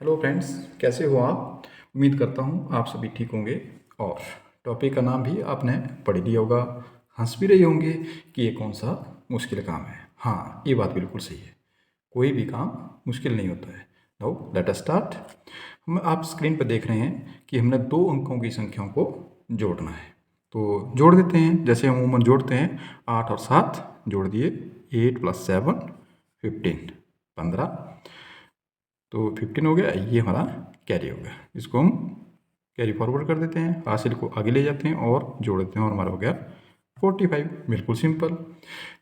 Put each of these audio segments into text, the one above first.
Hello friends, कैसे हो आप? उम्मीद करता हूँ आप सभी ठीक होंगे। और टॉपिक का नाम भी आपने पढ़ लिया होगा। हंस भी रहे होंगे कि ये कौन सा मुश्किल काम है। हाँ, ये बात बिल्कुल सही है। कोई भी काम मुश्किल नहीं होता है। Now let us start. हम आप स्क्रीन पर देख रहे हैं कि हमने दो अंकों की संख्याओं को जोड़ना है। तो जोड़ देते हैं, जैसे हम अमूमन जोड़ते हैं। 8 और 7 जोड़ दिए, 8 + 7 15, 15। तो 15 हो गया, ये हमारा कैरी हो गया। इसको हम कैरी फॉरवर्ड कर देते हैं, हासिल को आगे ले जाते हैं और जोड़ देते हैं और हमारा हो गया 45। बिल्कुल सिंपल।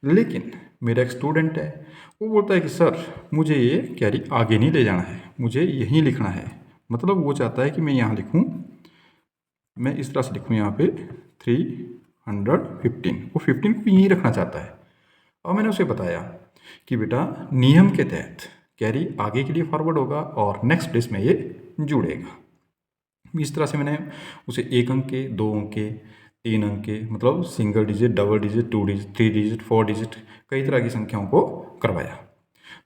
लेकिन मेरा एक स्टूडेंट है, वो बोलता है कि सर मुझे ये कैरी आगे नहीं ले जाना है, मुझे यहीं लिखना है। मतलब वो चाहता है कि मैं यहाँ लिखूँ, मैं इस तरह से लिखूँ यहाँ पे 315। वो 15 को यहीं रखना चाहता है। और मैंने उसे बताया कि बेटा नियम के तहत कैरी आगे के लिए फॉरवर्ड होगा और नेक्स्ट प्लेस में ये जुड़ेगा। इस तरह से मैंने उसे 1 अंक के, 2 अंक के, 3 अंक के, मतलब single digit, double digit, 2 digit, 3 digit, 4 digit, कई तरह की संख्याओं को करवाया।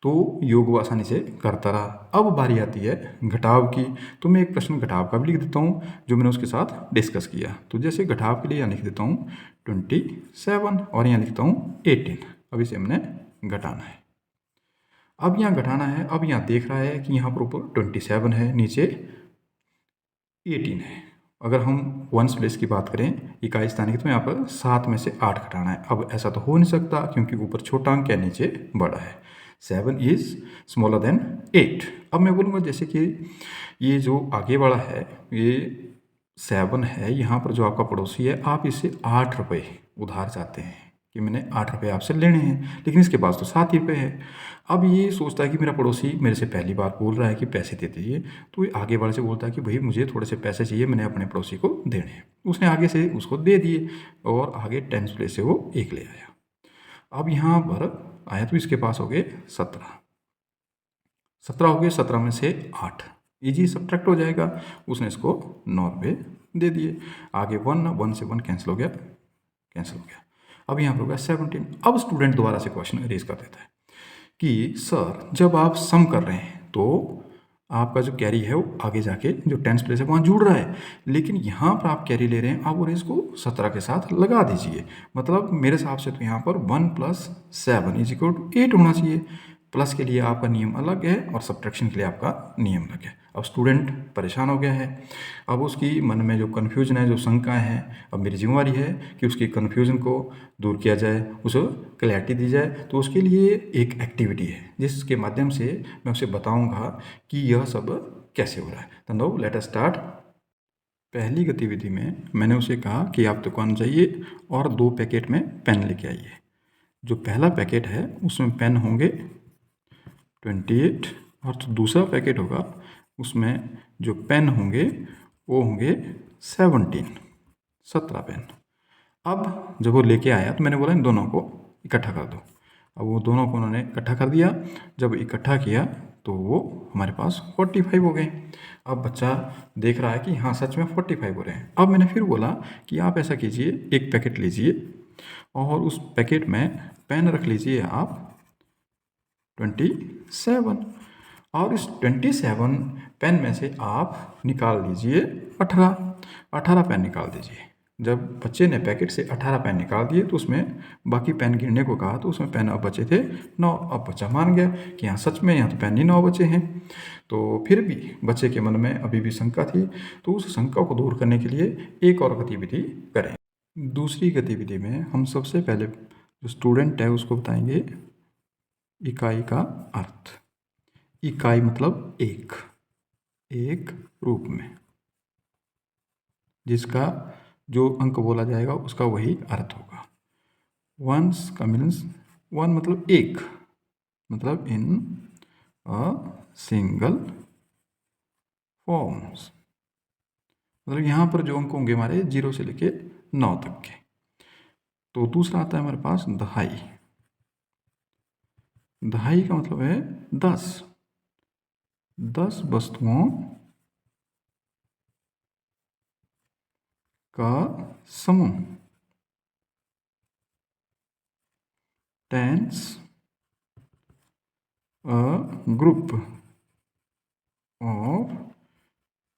तो योग वो आसानी से करता रहा। अब बारी आती है घटाव की। तो मैं एक प्रश्न घटाव का भी लिख देता हूँ जो मैंने उसके साथ डिस्कस किया। तो जैसे घटाव के लिए यहाँ लिख देता हूँ 27 और यहाँ लिखता हूँ 18। अब इसे हमने घटाना है। अब यहाँ घटाना है। अब यहाँ देख रहा है कि यहाँ पर ऊपर 27 है, नीचे 18 है। अगर हम वंस प्लेस की बात करें, इकाई स्थान की, तो यहाँ पर 7 में से 8 घटाना है। अब ऐसा तो हो नहीं सकता क्योंकि ऊपर छोटा अंक है, नीचे बड़ा है। 7 इज स्मॉलर देन 8। अब मैं बोलूँगा जैसे कि ये जो आगे वाला है, ये 7 है, यहाँ पर जो आपका पड़ोसी है, आप इससे 8 रुपये उधार चाहते हैं कि मैंने 8 रुपये आपसे लेने हैं, लेकिन इसके पास तो 7 ही रुपये है। अब ये सोचता है कि मेरा पड़ोसी मेरे से पहली बार बोल रहा है कि पैसे दे दीजिए, तो ये आगे वाले से बोलता है कि भाई मुझे थोड़े से पैसे चाहिए, मैंने अपने पड़ोसी को देने हैं। उसने आगे से उसको दे दिए और आगे 10 प्लेस से वो 1 ले आया। अब यहाँ पर आया तो इसके पास हो गए 17। 17 हो गए, 17 में से 8 इजी सब्ट्रैक्ट हो जाएगा। उसने इसको 9 रुपये दे दिए। आगे 1, 1 से 1 कैंसिल हो गया, कैंसिल हो गया। अब यहाँ पर हो गया 17। अब स्टूडेंट दोबारा से क्वेश्चन रेज कर देता है कि सर जब आप सम कर रहे हैं तो आपका जो कैरी है वो आगे जाके जो टेंस प्लेस है वहाँ जुड़ रहा है, लेकिन यहाँ पर आप कैरी ले रहे हैं, आप और इसको 17 के साथ लगा दीजिए। मतलब मेरे हिसाब से तो यहाँ पर 1 + 7 = 8 होना चाहिए। प्लस के लिए आपका नियम अलग है और सब्ट्रैक्शन के लिए आपका नियम अलग है। अब स्टूडेंट परेशान हो गया है। अब उसकी मन में जो कन्फ्यूजन है, जो शंकाएं हैं, अब मेरी जिम्मेवारी है कि उसकी कन्फ्यूजन को दूर किया जाए, उसे क्लैरिटी दी जाए। तो उसके लिए एक एक्टिविटी है जिसके माध्यम से मैं उसे बताऊंगा कि यह सब कैसे हो रहा है। तो नाउ लेट अस स्टार्ट। पहली गतिविधि में मैंने उसे कहा कि आप दुकान जाइए और 2 पैकेट में पेन लेके आइए। जो पहला पैकेट है उसमें पेन होंगे 28 और जो दूसरा पैकेट होगा उसमें जो पेन होंगे वो होंगे 17 पेन। अब जब वो लेके आया तो मैंने बोला इन दोनों को इकट्ठा कर दो। अब वो दोनों को उन्होंने इकट्ठा कर दिया। जब इकट्ठा किया तो वो हमारे पास 45 हो गए। अब बच्चा देख रहा है कि हाँ सच में 45 हो रहे हैं। अब मैंने फिर बोला कि आप ऐसा कीजिए, एक पैकेट लीजिए और उस पैकेट में पेन रख लीजिए आप 27 और इस 27 पेन में से आप निकाल लीजिए 18 पेन निकाल दीजिए। जब बच्चे ने पैकेट से 18 पेन निकाल दिए तो उसमें बाकी पेन गिनने को कहा तो उसमें पेन अब बचे थे 9। अब बच्चा मान गया कि हाँ सच में यहाँ तो पेन ही 9 बचे हैं। तो फिर भी बच्चे के मन में अभी भी शंका थी, तो उस शंका को दूर करने के लिए एक और गतिविधि करें। दूसरी गतिविधि में हम सबसे पहले जो स्टूडेंट है उसको बताएंगे इकाई का अर्थ। इकाई मतलब एक, एक रूप में जिसका जो अंक बोला जाएगा उसका वही अर्थ होगा। वंस का मीन्स, वन मतलब एक, मतलब इन अ सिंगल फॉर्म्स। मतलब यहाँ पर जो अंक होंगे हमारे 0 से लेके 9 तक के। तो दूसरा आता है हमारे पास दहाई। दहाई का मतलब है 10, 10 वस्तुओं का समूह। Tens a group of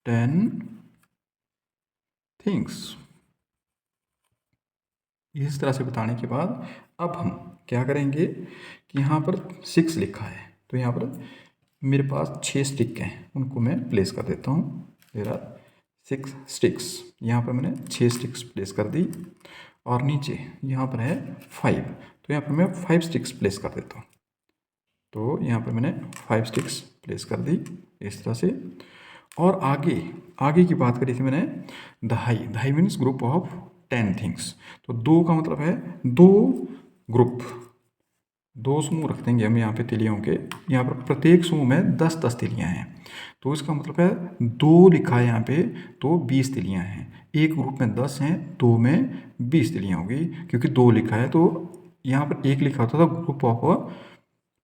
10 things. इस तरह से बताने के बाद अब हम क्या करेंगे कि यहाँ पर 6 लिखा है, तो यहाँ पर मेरे पास 6 स्टिक हैं, उनको मैं प्लेस कर देता हूँ। मेरा 6 स्टिक्स, यहाँ पर मैंने 6 स्टिक्स प्लेस कर दी, और नीचे यहाँ पर है 5, तो यहाँ पर मैं 5 स्टिक्स प्लेस कर देता हूँ। तो यहाँ पर मैंने 5 स्टिक्स प्लेस कर दी इस तरह से। और आगे आगे की बात करी थी मैंने, दहाई। दहाई मीन्स ग्रुप ऑफ 10 थिंग्स। तो 2 का मतलब है 2 ग्रुप, 2 समूह रख देंगे हम यहाँ पे तिलियों के। यहाँ पर प्रत्येक समूह में 10-10 तिलियाँ हैं, तो इसका मतलब है 2 लिखा है यहाँ पे, तो 20 तिलियाँ हैं। एक ग्रुप में 10 हैं, 2 में 20 तिलियाँ होगी, क्योंकि 2 लिखा है। तो यहाँ पर 1 लिखा होता था, ग्रुप ऑफ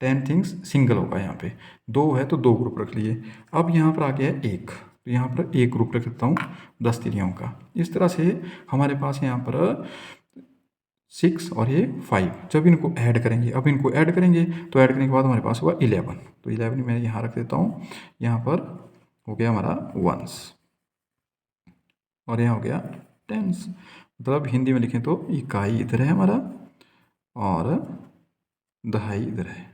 10 थिंग्स सिंगल होगा, यहाँ पे 2 है तो 2 ग्रुप रख लिए। अब यहाँ पर आ गया 1, तो यहाँ पर 1 ग्रुप रख देता हूँ 10 तिलियों का। इस तरह से हमारे पास यहाँ पर 6 और ये 5, जब इनको ऐड करेंगे, अब इनको ऐड करेंगे तो ऐड करने के बाद हमारे पास होगा 11, तो 11 मैं यहाँ रख देता हूँ। यहाँ पर हो गया हमारा 1s, और यहाँ हो गया 10s। मतलब हिंदी में लिखें तो इकाई इधर है हमारा और दहाई इधर है।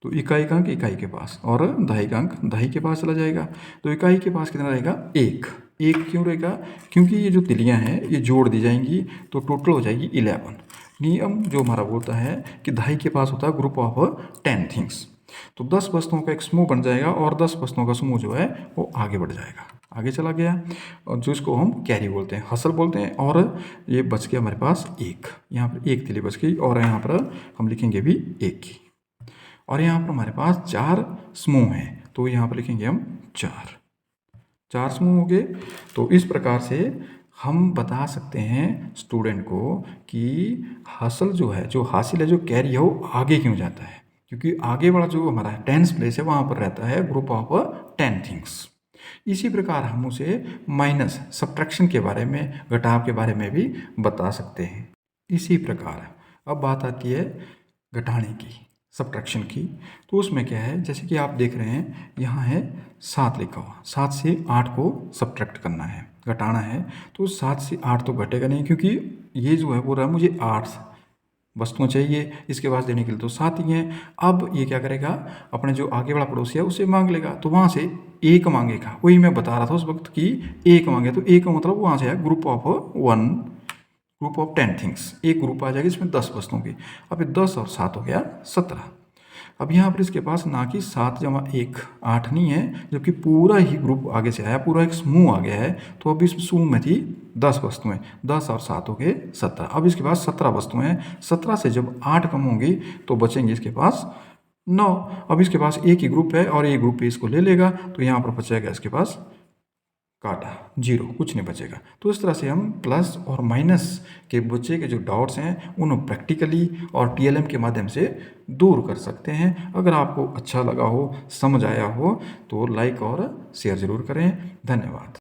तो इकाई का अंक इकाई के पास और दहाई का अंक दहाई के पास चला जाएगा। तो इकाई के पास कितना रहेगा? 1। 1 क्यों रहेगा? क्योंकि ये जो तिलियाँ हैं ये जोड़ दी जाएंगी तो टोटल हो जाएगी 11। नियम जो हमारा बोलता है कि दहाई के पास होता है ग्रुप ऑफ 10 थिंग्स। तो 10 वस्तुओं का एक समूह बन जाएगा और 10 वस्तुओं का समूह जो है वो आगे बढ़ जाएगा, आगे चला गया, और जो इसको हम कैरी बोलते हैं, हसल बोलते हैं। और ये बच गया हमारे पास 1, यहाँ पर 1 तिली बच गई, और यहाँ पर हम लिखेंगे भी 1 की। और यहाँ पर हमारे पास 4 समूह हैं, तो यहाँ पर लिखेंगे हम 4 समूह हो गए। तो इस प्रकार से हम बता सकते हैं स्टूडेंट को कि हासिल जो है, जो हासिल है, जो कैरी है, वो आगे क्यों जाता है, क्योंकि आगे वाला जो हमारा 10th प्लेस है वहाँ पर रहता है ग्रुप ऑफ 10 थिंग्स। इसी प्रकार हम उसे माइनस सब्ट्रैक्शन के बारे में, घटाव के बारे में भी बता सकते हैं। इसी प्रकार अब बात आती है घटाने की, सब्ट्रैक्शन की। तो उसमें क्या है, जैसे कि आप देख रहे हैं यहाँ है 7 लिखा हुआ, 7 से 8 को सब्ट्रैक्ट करना है, घटाना है। तो 7 से 8 तो घटेगा नहीं, क्योंकि ये जो है बोल रहा है मुझे 8 वस्तुएं चाहिए, इसके पास देने के लिए तो 7 ही हैं। अब ये क्या करेगा, अपने जो आगे वाला पड़ोसी है उससे मांग लेगा, तो वहाँ से 1 मांगेगा। वही मैं बता रहा था उस वक्त कि 1 मांगे, तो 1 का मतलब वहाँ से है group of 1, group of 10 things. एक ग्रुप आ जाएगी इसमें 10 वस्तुओं की। अब ये 10 और 7 हो गया 17। अब यहाँ पर इसके पास ना कि 7 जमा 1 8 नहीं है, जबकि पूरा ही ग्रुप आगे से आया, पूरा एक समूह आ गया है। तो अब इस समूह में थी 10 वस्तुएं, 10 और 7 हो गए 17। अब इसके पास 17 वस्तुएं हैं। 17 से जब 8 कम होंगी तो बचेंगे इसके पास 9। अब इसके पास एक ही ग्रुप है और ये ग्रुप पे इसको ले लेगा, तो यहाँ पर बचेगा इसके पास काटा 0, कुछ नहीं बचेगा। तो इस तरह से हम प्लस और माइनस के बचे के जो डॉट्स हैं उन्हें प्रैक्टिकली और TLM के माध्यम से दूर कर सकते हैं। अगर आपको अच्छा लगा हो, समझ आया हो, तो लाइक और शेयर ज़रूर करें। धन्यवाद।